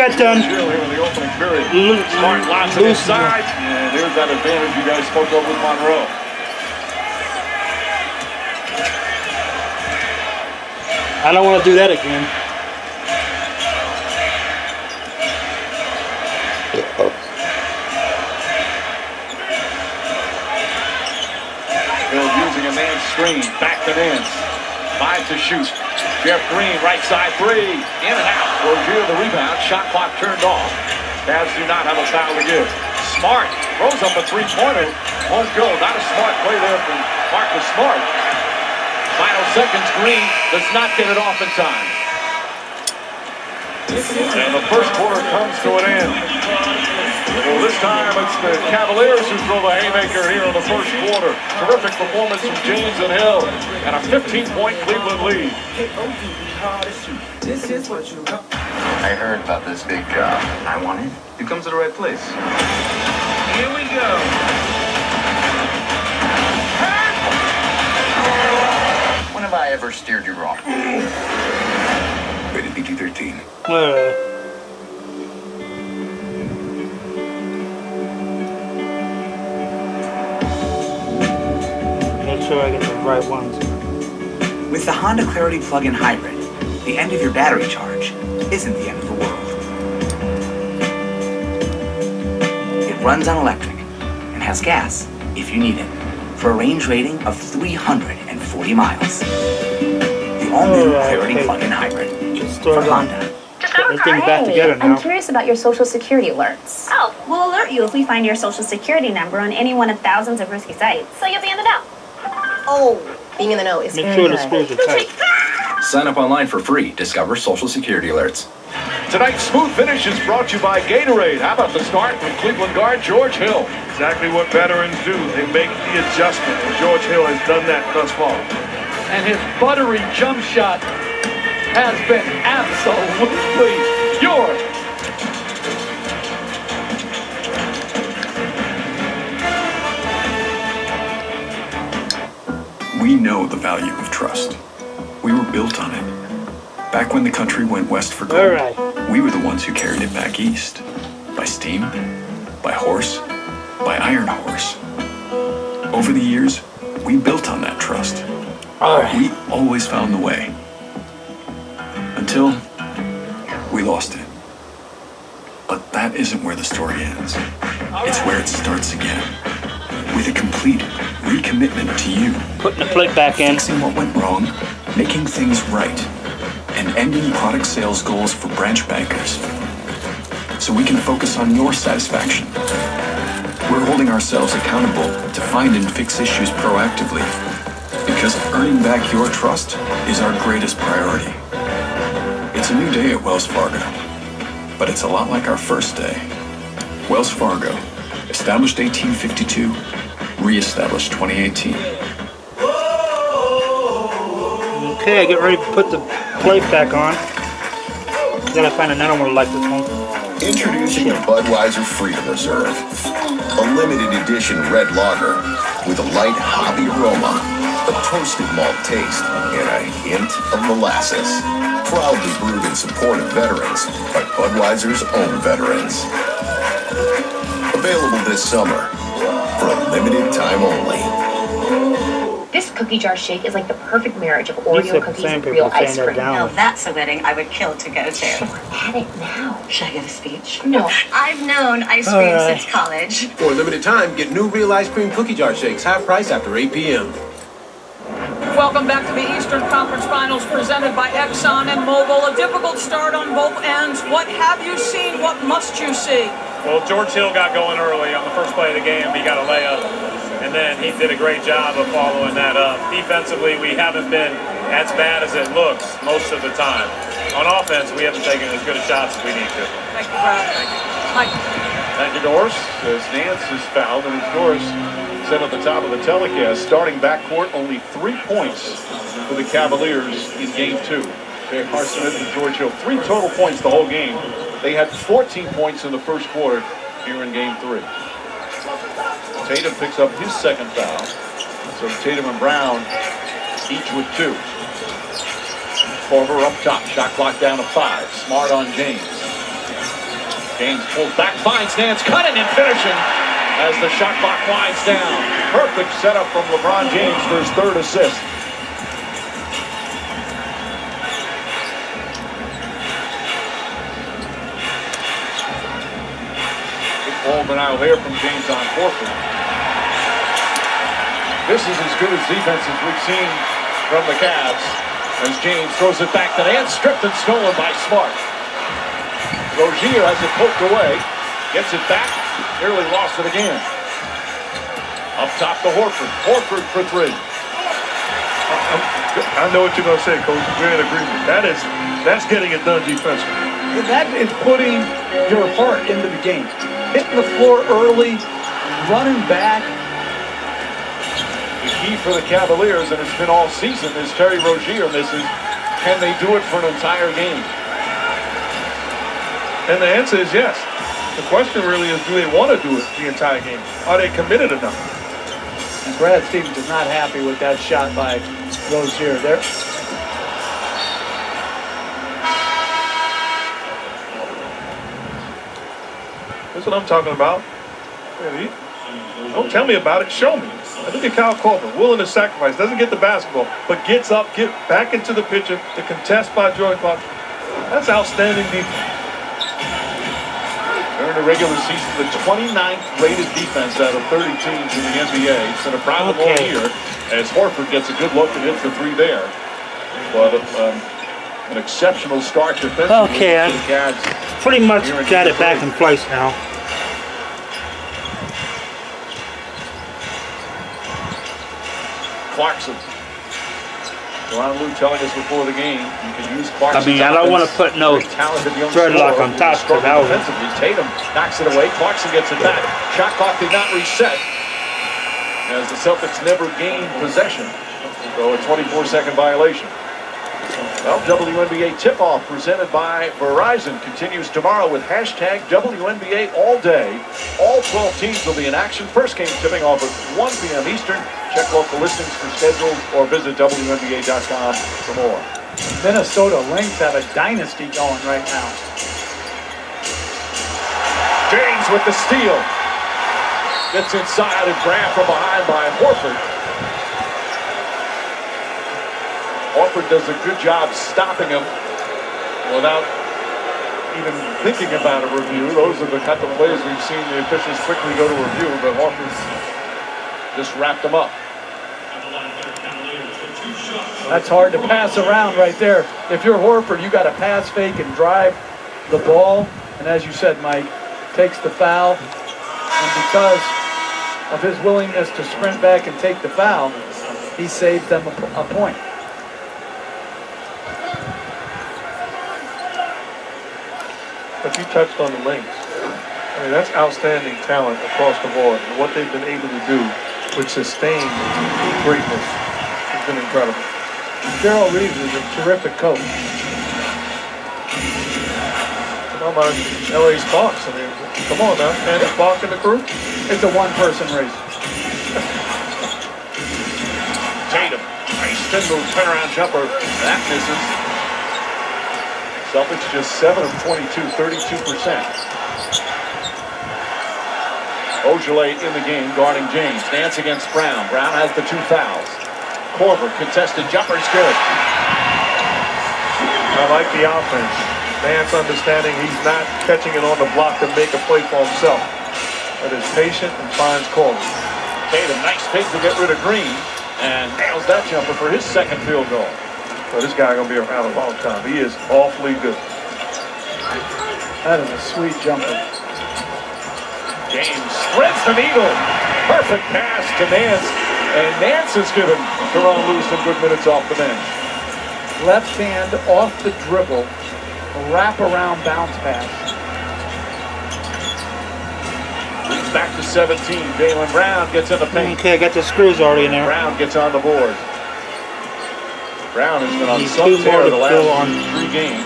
got done. The opening period. Smart lots it inside, and there's that advantage you guys spoke of with Monroe. I don't want to do that again. Hill using a man screen, back to Nance. 5 to shoot. Jeff Green, right side three. In and out. Rozier the rebound. Shot clock turned off. Cavs do not have a foul to give. Smart throws up a three-pointer. Won't go. Not a smart play there from Marcus Smart. Final seconds. Green does not get it off in time. And the first quarter comes to an end. Well, this time it's the Cavaliers who throw the haymaker here in the first quarter. Terrific performance from James and Hill, and a 15-point Cleveland lead. I heard about this big job. I want it. You come to the right place. Here we go. When have I ever steered you wrong? Rated PG-13. Make sure I get the right ones. With the Honda Clarity plug-in hybrid, the end of your battery charge isn't the end of the world. It runs on electric and has gas if you need it for a range rating of 340 miles. The all-new Clarity plug-in hybrid from Honda. Everything back together now. I'm curious about your social security alerts. Oh, we'll alert you if we find your social security number on any one of thousands of risky sites. So you'll be in the know. Oh, being in the know is Make very sure the good. screws are tight. Sign up online for free. Discover Social Security alerts. Tonight's Smooth Finish is brought to you by Gatorade. How about the start from Cleveland guard George Hill? Exactly what veterans do. They make the adjustment, and George Hill has done that thus far. And his buttery jump shot has been absolutely pure. We know the value of trust. We were built on it. Back when the country went west for gold, we were the ones who carried it back east. By steam, by horse, by iron horse. Over the years, we built on that trust. We always found the way. Until we lost it. But that isn't where the story ends. It's where it starts again. With a complete recommitment to you. Putting the plate back in. Fixing what went wrong, making things right, and ending product sales goals for branch bankers. So we can focus on your satisfaction. We're holding ourselves accountable to find and fix issues proactively. Because earning back your trust is our greatest priority. It's a new day at Wells Fargo. But it's a lot like our first day. Wells Fargo, established 1852, re-established 2018. Okay, I get ready to put the plate back on. Gotta find another one like this one. Introducing the Budweiser Freedom Reserve, a limited edition red lager with a light hoppy aroma, a toasted malt taste, and a hint of molasses. Proudly brewed in support of veterans by Budweiser's own veterans. Available this summer for a limited time only. This cookie jar shake is like the perfect marriage of Oreo cookies and real ice cream. Now that's a wedding I would kill to go to. Sure, at it now. Should I give a speech? No. I've known ice cream since college. For a limited time, get new real ice cream cookie jar shakes, half price after 8 p.m. Welcome back to the Eastern Conference Finals presented by Exxon and Mobil. A difficult start on both ends. What have you seen? What must you see? Well, George Hill got going early on the first play of the game. He got a layup, and then he did a great job of following that up. Defensively, we haven't been as bad as it looks most of the time. On offense, we haven't taken as good a shots as we need to. Thank you, Brad. Mike. Thank you, Doris. As Nance is fouled, and as Doris said at the top of the telecast, starting backcourt, only 3 points for the Cavaliers in Game 2. J.R. Smith and George Hill, 3 total points the whole game. They had 14 points in the first quarter here in Game 3. Tatum picks up his second foul. So Tatum and Brown each with 2. Korver up top, shot clock down to 5. Smart on James. James pulls back, finds Nance, cutting and finishing as the shot clock winds down. Perfect setup from LeBron James for his third assist. Good ball denial there from James on Horford. This is as good as defense as we've seen from the Cavs as James throws it back to Nance, stripped and stolen by Smart. Rozier has it poked away, gets it back, nearly lost it again. Up top to Horford. Horford for three. I know what you're going to say, Coach. We're in agreement. That's getting it done defensively. That is putting your heart into the game. Hitting the floor early, running back. The key for the Cavaliers, and it's been all season, is Terry Rozier misses. Can they do it for an entire game? And the answer is yes. The question really is, do they want to do it the entire game? Are they committed enough? And Brad Stevens is not happy with that shot by Rozier there. That's what I'm talking about. Don't tell me about it, show me. I look at Kyle Korver, willing to sacrifice, doesn't get the basketball, but gets up, get back into the picture, the contest by Jordan Clarkson. That's outstanding defense. During the regular season, the 29th rated defense out of 30 teams in the NBA. It's been a problem all year as Horford gets a good look and hits the three there. But an exceptional start defensively. Okay, I pretty much got it back in place now. Clarkson. Ron Lou telling us before the game, you can use Clarkson. I mean, I don't want to put no thread lock on top because I was. Tatum knocks it away. Clarkson gets it back. Shot clock did not reset as the Celtics never gained possession. So a 24-second violation. Well, WNBA tip-off presented by Verizon continues tomorrow with hashtag WNBA all day. All 12 teams will be in action. First game tipping off at 1 p.m. Eastern. Check local listings for schedules or visit WNBA.com for more. Minnesota Lynx have a dynasty going right now. James with the steal. Gets inside and grabbed from behind by Horford. Horford does a good job stopping him without even thinking about a review. Those are the couple of plays we've seen the officials quickly go to review, but Horford just wrapped him up. That's hard to pass around right there. If you're Horford, you got to pass fake and drive the ball. And as you said, Mike, takes the foul. And because of his willingness to sprint back and take the foul, he saved them a point. But you touched on the Lynx. I mean, that's outstanding talent across the board. And what they've been able to do with sustained greatness has been incredible. Gerald Reeves is a terrific coach. Come on, LA Sparks. I mean, come on now. Andy Spark and the crew. It's a one-person race. Tatum, nice spin move, turnaround jumper. That misses. Celtics just 7 of 22, 32%. Ojale in the game, guarding James. Nance against Brown. Brown has the 2 fouls. Korver, contested jumper's good. I like the offense. Nance understanding he's not catching it on the block to make a play for himself, but is patient and finds Korver. Tatum, nice fake to get rid of Green, and nails that jumper for his second field goal. So this guy gonna be around a long time. He is awfully good. That is a sweet jumper. James threads the needle. Perfect pass to Nance, and Nance has given Teron Lewis some good minutes off the bench. Left hand off the dribble, a wrap-around bounce pass. Back to 17. Jaylen Brown gets in the paint. Okay, I got the screws already in there. Brown gets on the board. Brown has been on some tear the last 3 games,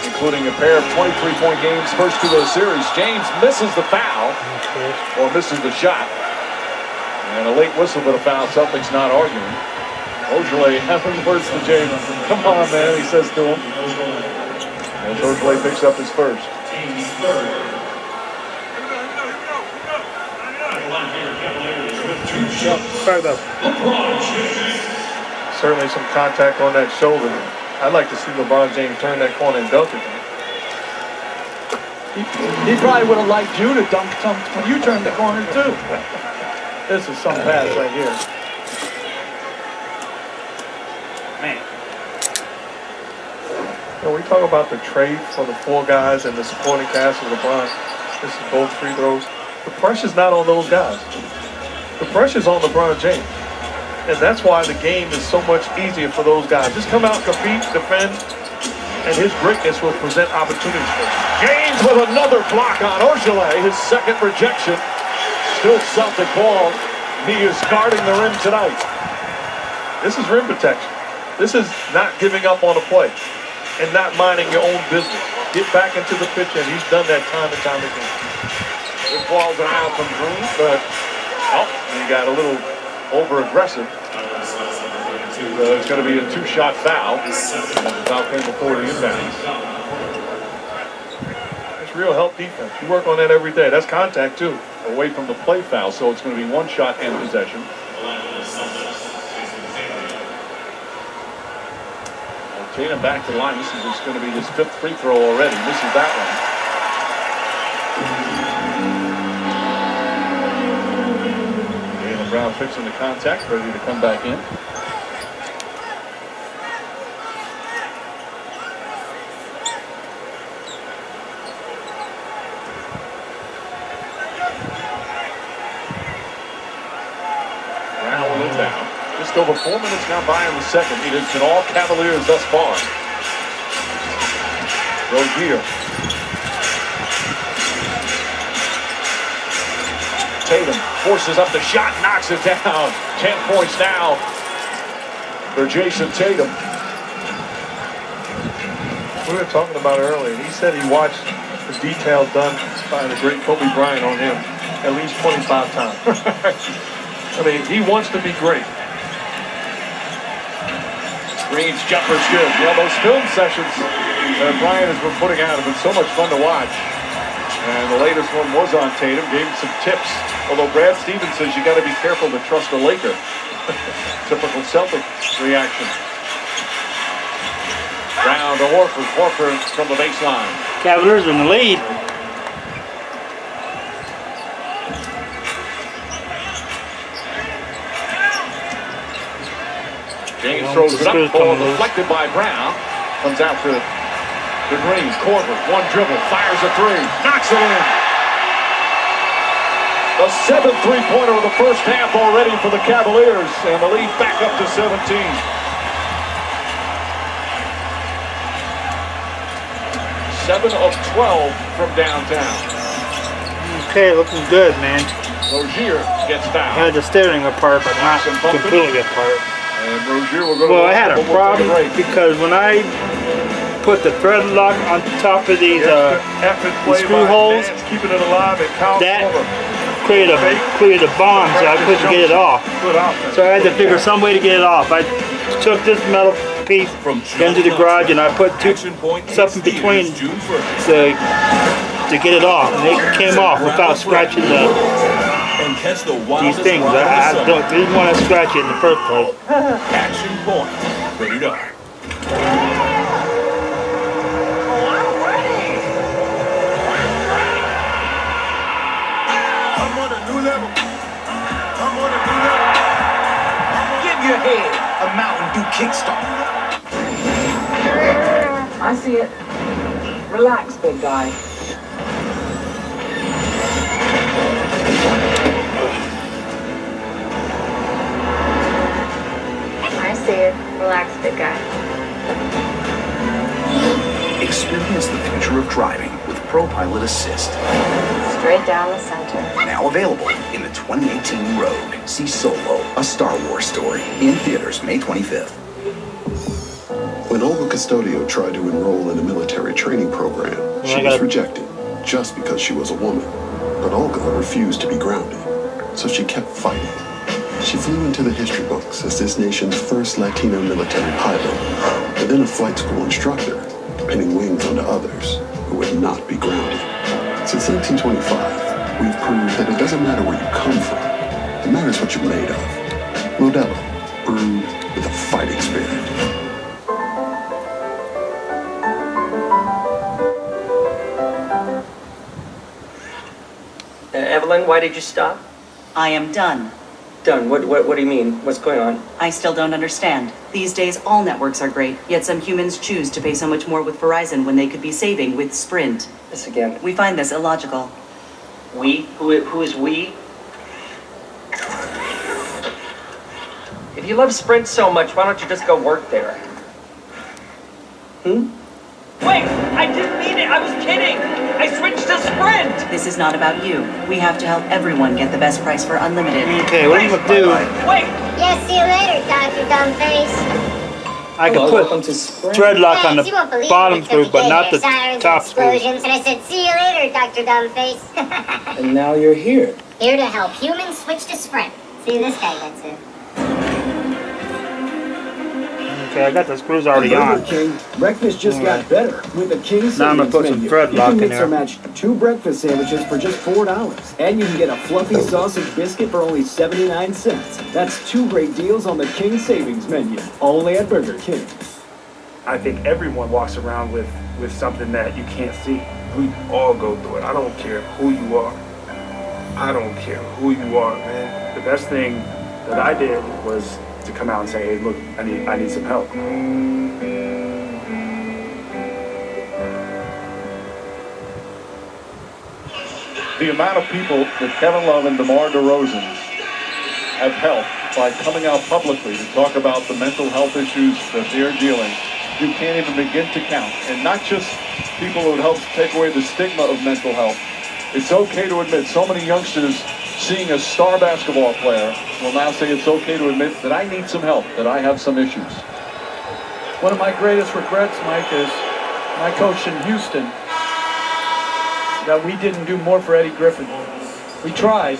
including a pair of 23-point games, first 2 of the series. James misses the foul, or misses the shot. And a late whistle for the foul. Celtics not arguing. Ojale having words to James. Come on, man, he says to him. And Ojale picks up his first. Certainly some contact on that shoulder. I'd like to see LeBron James turn that corner and dunk it. He probably would have liked you to dunk some when you turned the corner too. This is some pass right here. Man. When we talk about the trade for the 4 guys and the supporting cast of LeBron, this is both free throws. The pressure's not on those guys. The pressure's on LeBron James. And that's why the game is so much easier for those guys. Just come out, compete, defend, and his greatness will present opportunities for him. James with another block on Orgelet, his second rejection. Still Celtic ball. He is guarding the rim tonight. This is rim protection. This is not giving up on a play and not minding your own business. Get back into the picture, and he's done that time and time again. Good balls around from Green, but he got a little over-aggressive. It's going to be a 2-shot foul. Foul came before the inbound. It's real help defense. You work on that every day. That's contact, too. Away from the play foul, so it's going to be 1 shot and possession. Tatum back to the line. This is going to be his 5th free throw already. Misses that one. Jaylen Brown fixing the contact, ready to come back in. Brown will inbound. Just over 4 minutes gone by in the second. It has been all Cavaliers thus far. Rozier. Tatum forces up the shot, knocks it down. 10 points now for Jason Tatum. We were talking about it earlier. He said he watched the detail done by the great Kobe Bryant on him at least 25 times. I mean, he wants to be great. Green's jumper's good. Yeah, those film sessions that Bryant has been putting out have been so much fun to watch. And the latest one was on Tatum, gave him some tips. Although Brad Stevens says you got to be careful to trust a Laker. Typical Celtic reaction. Brown to Horford. Horford from the baseline. Cavaliers in the lead. James throws it up, ball deflected by Brown. Comes out to Green. Corver, one dribble, fires a 3, knocks it in. The 7th three-pointer of the first half already for the Cavaliers, and the lead back up to 17. 7 of 12 from downtown. Okay, looking good, man. Rozier gets fouled. I had the steering apart, but not completely apart. And Rozier will go to well, I had a problem because when I put the thread lock on top of these screw holes, keeping it alive, and that created a bond, so I couldn't get it off. So I had to figure some way to get it off. I took this metal piece into the garage and I put something between to get it off, and it came off without scratching these things. I didn't want to scratch it in the first place. Action point. Radar. I'm on a new level. I'm on a new level. Give your head a Mountain Dew kickstart. I see it. Relax, big guy. I see it. Relax, big guy. Experience the future of driving with ProPilot Assist. Straight down the center. Now available in the 2018 Rogue. See Solo, a Star Wars story. In theaters May 25th. When Olga Custodio tried to enroll in a military training program, she was rejected just because she was a woman. But Olga refused to be grounded, so she kept fighting. She flew into the history books as this nation's first Latino military pilot, and then a flight school instructor, pinning wings onto others who would not be grounded. Since 1925, we've proved that it doesn't matter where you come from, It matters what you're made of. Modelo, brewed with a fighting spirit. Evelyn, why did you stop? I am done. Done? What do you mean? What's going on? I still don't understand. These days, all networks are great, yet some humans choose to pay so much more with Verizon when they could be saving with Sprint. This again. We find this illogical. We? Who is we? If you love Sprint so much, why don't you just go work there? Wait! I didn't mean it! I was kidding! I switched to Sprint! This is not about you. We have to help everyone get the best price for unlimited. Okay, what I'm gonna do? Wait! Yeah, see you later, Dr. Dumbface. I can put thread lock on the bottom group, but not the top screw. Explosions, and I said, see you later, Dr. Dumbface. And now you're here. Here to help humans switch to Sprint. See, this guy gets it. Okay, I got the screws already on. King, breakfast just got better with the King Now I'm gonna put some thread lock in You can mix there. or match 2 breakfast sandwiches for just $4. And you can get a fluffy sausage biscuit for only 79 cents. That's 2 great deals on the King Savings menu, only at Burger King. I think everyone walks around with something that you can't see. We all go through it. I don't care who you are. I don't care who you are, man. The best thing that I did was to come out and say, hey, look, I need some help. The amount of people that Kevin Love and DeMar DeRozan have helped by coming out publicly to talk about the mental health issues that they're dealing, you can't even begin to count. And not just people who would help take away the stigma of mental health. It's okay to admit so many youngsters seeing a star basketball player will now say it's okay to admit that I need some help, that I have some issues. One of my greatest regrets, Mike, is my coach in Houston, that we didn't do more for Eddie Griffin. We tried.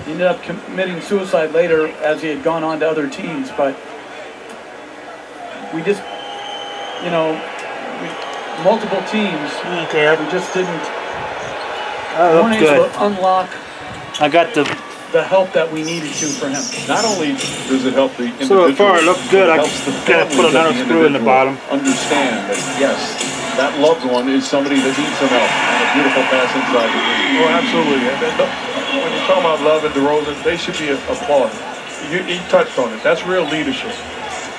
He ended up committing suicide later as he had gone on to other teams, but we just, multiple teams, we just didn't weren't able to unlock I got the help that we needed to for him. Not only does it help the So far it looks good. I gotta put another screw in the bottom. Understand that, yes, that loved one is somebody that needs some help. And a beautiful pass inside the ring. Oh, absolutely. And when you're talking about Love and DeRozan, they should be applauded. He touched on it. That's real leadership.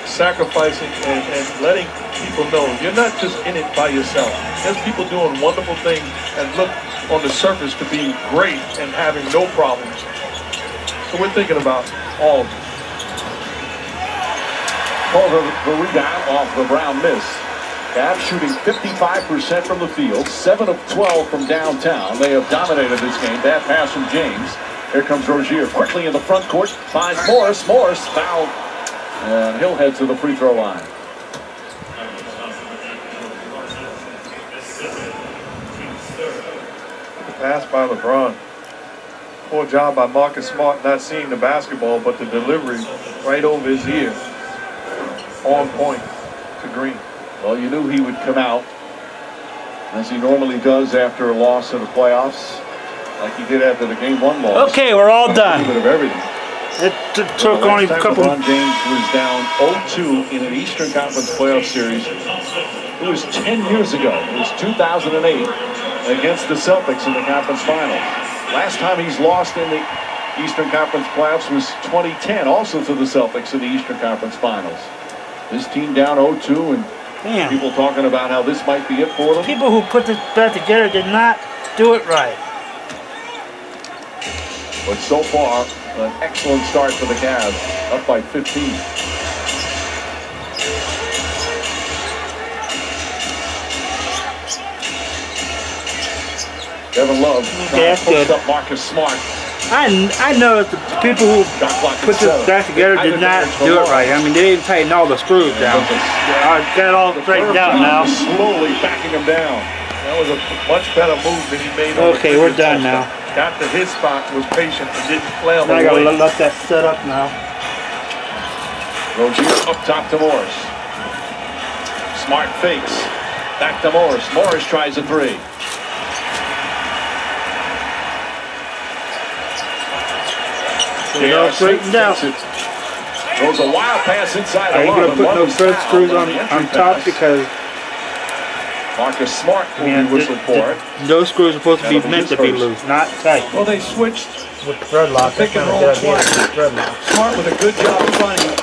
Sacrificing and letting people know you're not just in it by yourself. There's people doing wonderful things and look on the surface to be great and having no problems. So we're thinking about all of them. The rebound off the Brown miss. Cavs shooting 55% from the field, 7 of 12 from downtown. They have dominated this game. Bad pass from James. Here comes Rozier quickly in the front court. Finds Morris. Morris fouled. And he'll head to the free throw line. Pass by LeBron. Poor job by Marcus Smart not seeing the basketball, but the delivery right over his ear. On point to Green. Well, you knew he would come out, as he normally does after a loss in the playoffs, like he did after the Game 1 loss. Okay, we're all done. A bit of everything. It took only a couple. LeBron James was down 0-2 in an Eastern Conference playoff series. It was 10 years ago. It was 2008 against the Celtics in the conference finals. Last time he's lost in the Eastern Conference playoffs was 2010, also to the Celtics in the Eastern Conference finals. This team down 0-2, and people talking about how this might be it for them. People who put this back together did not do it right. But so far, an excellent start for the Cavs, up by 15. Kevin Love trying to post up Marcus Smart. I know that the people who put this back together did not do it right. I mean, they didn't tighten all the screws down. I got it all straightened out now. Slowly backing him down. That was a much better move than he made. Okay, we're done now. Got to his spot, was patient, and didn't flail I away. gotta let that set up now. Rozier up top to Morris. Smart fakes. Back to Morris. Morris tries a three. It all straightened out. Throws a wild pass inside. Are you going to put no thread screws on top because Marcus Smart will be whistling for it. Those screws are supposed to be meant to be loose, not tight. Well, they switched with thread lock. Pick and roll twice. Smart with a good job fronting.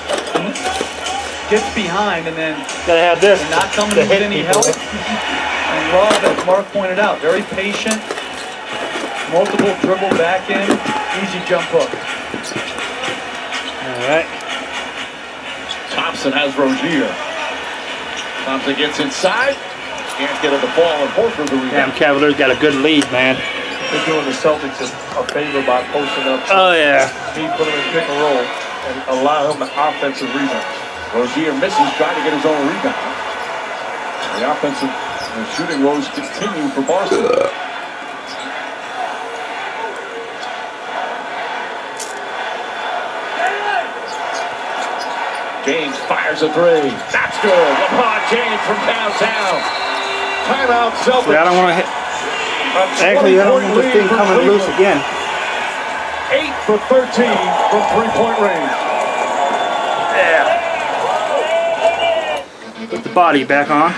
Gets behind and then gotta have this not coming with any help. And Rob, as Mark pointed out, very patient. Multiple dribble back in, easy jump hook. All right. Thompson has Rozier. Thompson gets inside. Can't get it to fall and Horford the rebound. Damn, Cavaliers got a good lead, man. They're doing the Celtics a favor by posting up. Oh, yeah. He put him in pick and roll and allow him the offensive rebound. Rozier misses, trying to get his own rebound. The offensive and shooting woes continue for Boston. James fires a three. That's good. LeBron James from downtown. Timeout, Celtics. See, I don't want to hit. Actually, I don't want this thing coming loose again. 8 for 13 from three-point range. Yeah. Put the body back on.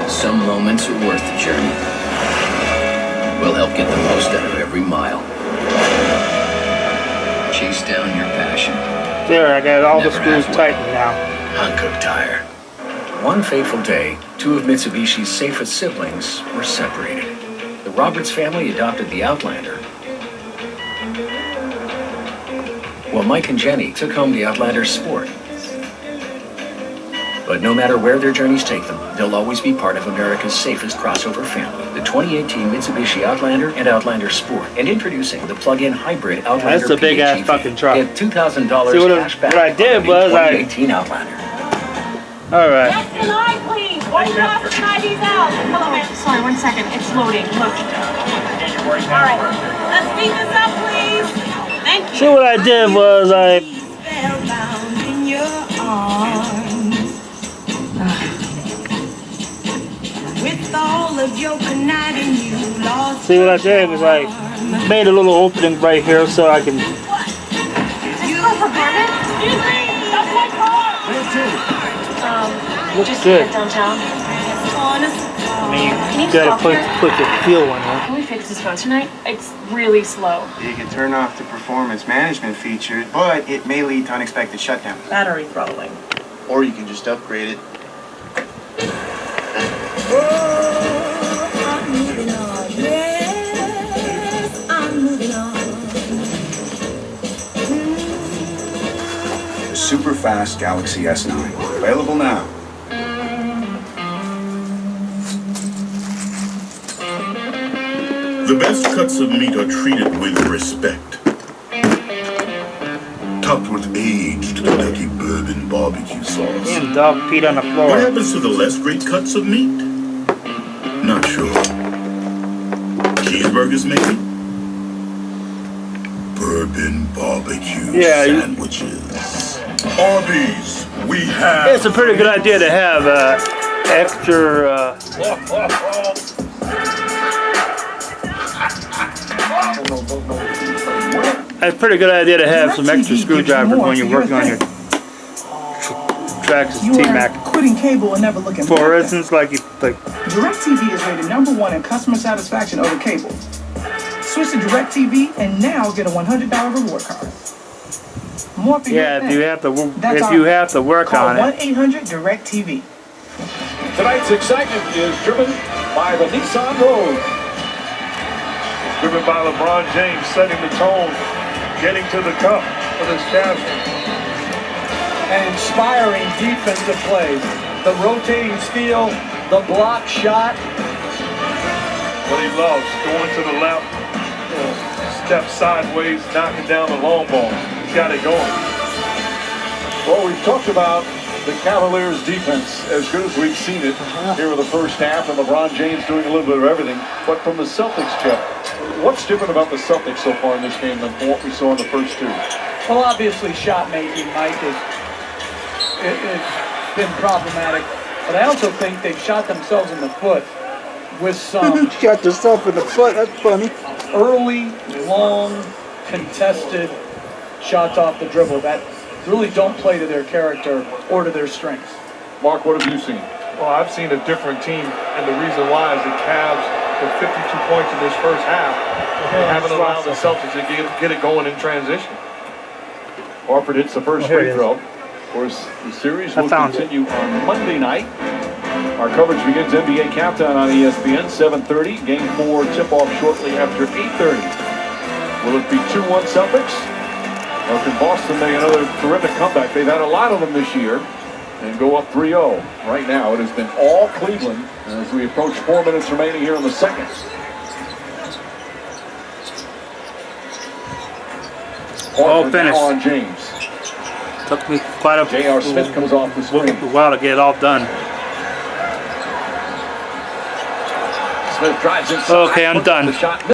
Some moments are worth the journey. We'll help get the most out of every mile. Chase down your passion. There, I got all the screws tightened now. Hankook Tire. One fateful day, two of Mitsubishi's safest siblings were separated. The Roberts family adopted the Outlander, while Mike and Jenny took home the Outlander Sport. But no matter where their journeys take them, they'll always be part of America's safest crossover family. The 2018 Mitsubishi Outlander and Outlander Sport. And introducing the plug-in hybrid Outlander. That's a big ass fucking truck. Get $2,000 cash back. What I did was 2018 Outlander. All right. That's the line, please. One last try these out. Hello, ma'am. Sorry, 1 second. It's loading. Look. All right. Let's speed this up, please. Thank you. See, what I did was See, what I did was I made a little opening right here so I can. Excuse me. That's my car. Looks just good. downtown. I mean, you gotta put your feel on it. Can we fix this phone tonight? It's really slow. You can turn off the performance management feature, but it may lead to unexpected shutdown. Battery throttling. Or you can just upgrade it. The super fast Galaxy S9. Available now. The best cuts of meat are treated with respect. Topped with aged Kentucky bourbon barbecue sauce. Damn, dog peed on the floor. What happens to the less great cuts of meat? Not sure. Cheeseburgers, maybe? Bourbon barbecue sandwiches. Arby's, we have. It's a pretty good idea to have extra. It's a pretty good idea to have some extra screwdrivers when you're working on your Traxxas T-Mac. Quitting cable and never looking back. For instance, like DirecTV is rated #1 in customer satisfaction over cable. Switch to DirecTV and now get a $100 reward card. More for yeah, your if you have to work call on it. 1-800-DirecTV. Tonight's excitement is driven by the Nissan Rogue. Driven by LeBron James, setting the tone, getting to the cup for this Cavs. And inspiring defensive plays. The rotating steal, the block shot. What he loves, going to the left, step sideways, knocking down the long ball. He's got it going. Well, we've talked about the Cavaliers' defense. as good as we've seen it here in the first half, and LeBron James doing a little bit of everything. But from the Celtics, Jeff, what's different about the Celtics so far in this game than what we saw in the first two? Well, obviously, shot making, Mike, it's been problematic. But I also think they've shot themselves in the foot with some. Shot yourself in the foot. That's funny. Early, long, contested shots off the dribble that really don't play to their character or to their strengths. Mark, what have you seen? Well, I've seen a different team, and the reason why is the Cavs with 52 points in this first half, they haven't allowed the Celtics to get it going in transition. Horford hits the first free throw. Of course, the series will continue on Monday night. Our coverage begins NBA Countdown on ESPN, 7:30. Game 4 tip-off shortly after 8:30. Will it be 2-1 Celtics? Or can Boston make another terrific comeback? They've had a lot of them this year and go up 3-0. Right now, it has been all Cleveland as we approach 4 minutes remaining here in the second. All finished. On James. Took me quite a J.R. Smith comes off the screen. A while to get it all done. Smith drives inside. Okay, I'm done. The shot